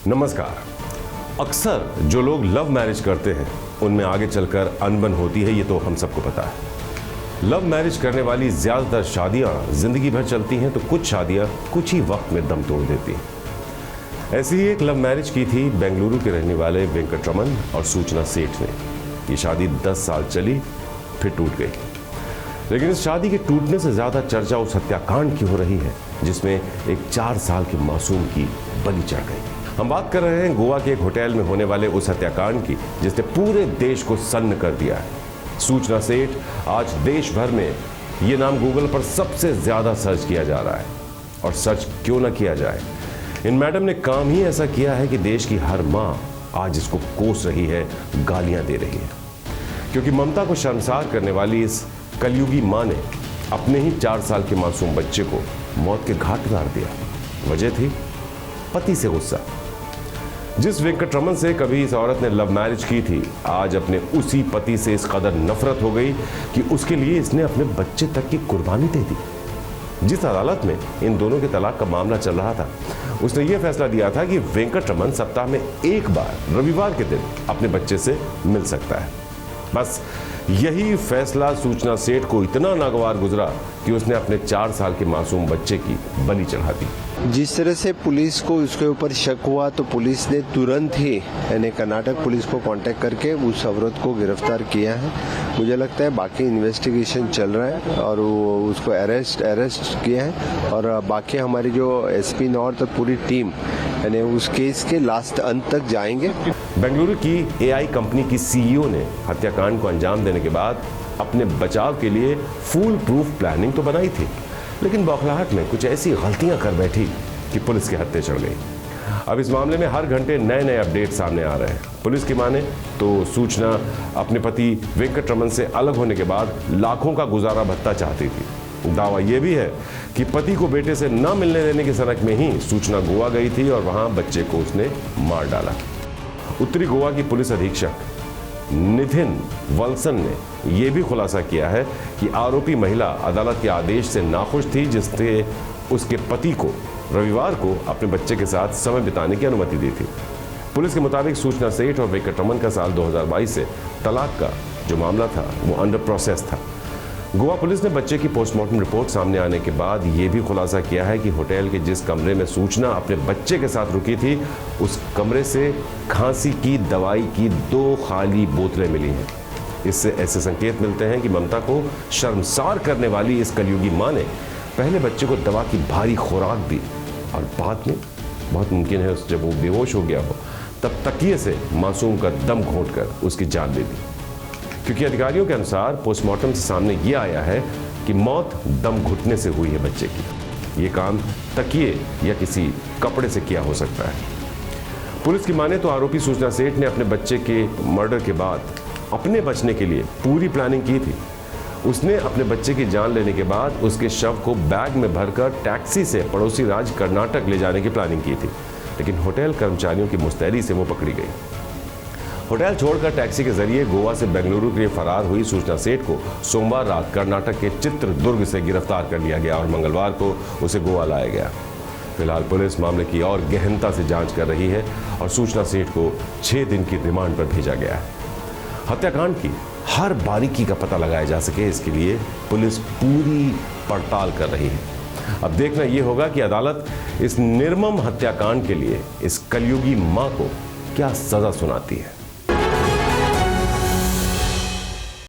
नमस्कार। अक्सर जो लोग लव मैरिज करते हैं उनमें आगे चलकर अनबन होती है, ये तो हम सबको पता है। लव मैरिज करने वाली ज़्यादातर शादियां जिंदगी भर चलती हैं, तो कुछ शादियां कुछ ही वक्त में दम तोड़ देती हैं। ऐसी ही एक लव मैरिज की थी बेंगलुरु के रहने वाले वेंकटरमन और सूचना सेठ ने। ये शादी 10 साल चली, फिर टूट गई। लेकिन इस शादी के टूटने से ज़्यादा चर्चा उस हत्याकांड की हो रही है जिसमें एक 4 साल के मासूम की बलि चढ़ गई। हम बात कर रहे हैं गोवा के एक होटल में होने वाले उस हत्याकांड की जिसने पूरे देश को सन्न कर दिया है। सूचना सेठ आज देश भर में ये नाम गूगल पर सबसे ज्यादा सर्च किया जा रहा है। और सर्च क्यों ना किया जाए, इन मैडम ने काम ही ऐसा किया है कि देश की हर माँ आज इसको कोस रही है, गालियां दे रही है। क्योंकि ममता को शर्मसार करने वाली इस कलयुगी माँ ने अपने ही 4 साल के मासूम बच्चे को मौत के घाट उतार दिया। वजह थी पति से गुस्सा। जिस वेंकटरमन से कभी इस औरत ने लव मैरिज की थी, आज अपने उसी पति से इस कदर नफरत हो गई कि उसके लिए इसने अपने बच्चे तक की कुर्बानी दे दी। जिस अदालत में इन दोनों के तलाक का मामला चल रहा था, उसने यह फैसला दिया था कि वेंकटरमन सप्ताह में एक बार रविवार के दिन अपने बच्चे से मिल सकता है। बस यही फैसला सूचना सेठ को इतना नागवार गुजरा कि उसने अपने 4 साल के मासूम बच्चे की बलि चढ़ा दी। जिस तरह से पुलिस को उसके ऊपर शक हुआ तो पुलिस ने तुरंत ही यानी कर्नाटक पुलिस को कांटेक्ट करके उस औरत को गिरफ्तार किया है। मुझे लगता है बाकी इन्वेस्टिगेशन चल रहा है और वो उसको अरेस्ट किया है। और बाकी हमारी जो एसपी नॉर्थ और पूरी टीम यानी उस केस के लास्ट अंत तक जाएंगे। बेंगलुरु की एआई कंपनी की सीईओ ने हत्याकांड को अंजाम देने के बाद अपने बचाव के लिए फूल प्रूफ प्लानिंग तो बनाई थी, लेकिन बौखलाहट में कुछ ऐसी गलतियां कर बैठी कि पुलिस के हत्थे चढ़ गई। अब इस मामले में हर घंटे नए नए अपडेट सामने आ रहे हैं। पुलिस की माने तो सूचना अपने पति वेंकटरमन से अलग होने के बाद लाखों का गुजारा भत्ता चाहती थी। दावा यह भी है कि पति को बेटे से न मिलने देने की सनक में ही सूचना गोवा गई थी और वहां बच्चे को उसने मार डाला। उत्तरी गोवा की पुलिस अधीक्षक नितिन वल्सन ने यह भी खुलासा किया है कि आरोपी महिला अदालत के आदेश से नाखुश थी जिसने उसके पति को रविवार को अपने बच्चे के साथ समय बिताने की अनुमति दी थी। पुलिस के मुताबिक सूचना सेठ और वेंकटरमन का साल 2022 से तलाक का जो मामला था वो अंडर प्रोसेस था। गोवा पुलिस ने बच्चे की पोस्टमार्टम रिपोर्ट सामने आने के बाद यह भी खुलासा किया है कि होटल के जिस कमरे में सूचना अपने बच्चे के साथ रुकी थी, उस कमरे से खांसी की दवाई की 2 खाली बोतलें मिली हैं। इससे ऐसे संकेत मिलते हैं कि ममता को शर्मसार करने वाली इस कलयुगी माँ ने पहले बच्चे को दवा की भारी खुराक दी और बाद में बहुत मुमकिन है जब वो बेहोश हो गया हो तब तकिए से मासूम का दम घोंटकर उसकी जान ले दी। क्योंकि अधिकारियों के अनुसार पोस्टमार्टम से सामने ये आया है कि मौत दम घुटने से हुई है बच्चे की। ये काम तकिए या किसी कपड़े से किया हो सकता है। पुलिस की माने तो आरोपी सूचना सेठ ने अपने बच्चे के मर्डर के बाद अपने बचने के लिए पूरी प्लानिंग की थी। उसने अपने बच्चे की जान लेने के बाद उसके शव को बैग में भरकर टैक्सी से पड़ोसी राज्य कर्नाटक ले जाने की प्लानिंग की थी, लेकिन होटल कर्मचारियों की मुस्तैदी से वो पकड़ी गई। होटल छोड़कर टैक्सी के जरिए गोवा से बेंगलुरु के लिए फरार हुई सूचना सेठ को सोमवार रात कर्नाटक के चित्रदुर्ग से गिरफ्तार कर लिया गया और मंगलवार को उसे गोवा लाया गया। फिलहाल पुलिस मामले की और गहनता से जांच कर रही है और सूचना सेठ को 6 दिन की रिमांड पर भेजा गया है। हत्याकांड की हर बारीकी का पता लगाया जा सके, इसके लिए पुलिस पूरी पड़ताल कर रही है। अब देखना यह होगा कि अदालत इस निर्मम हत्याकांड के लिए इस कलयुगी मां को क्या सजा सुनाती है।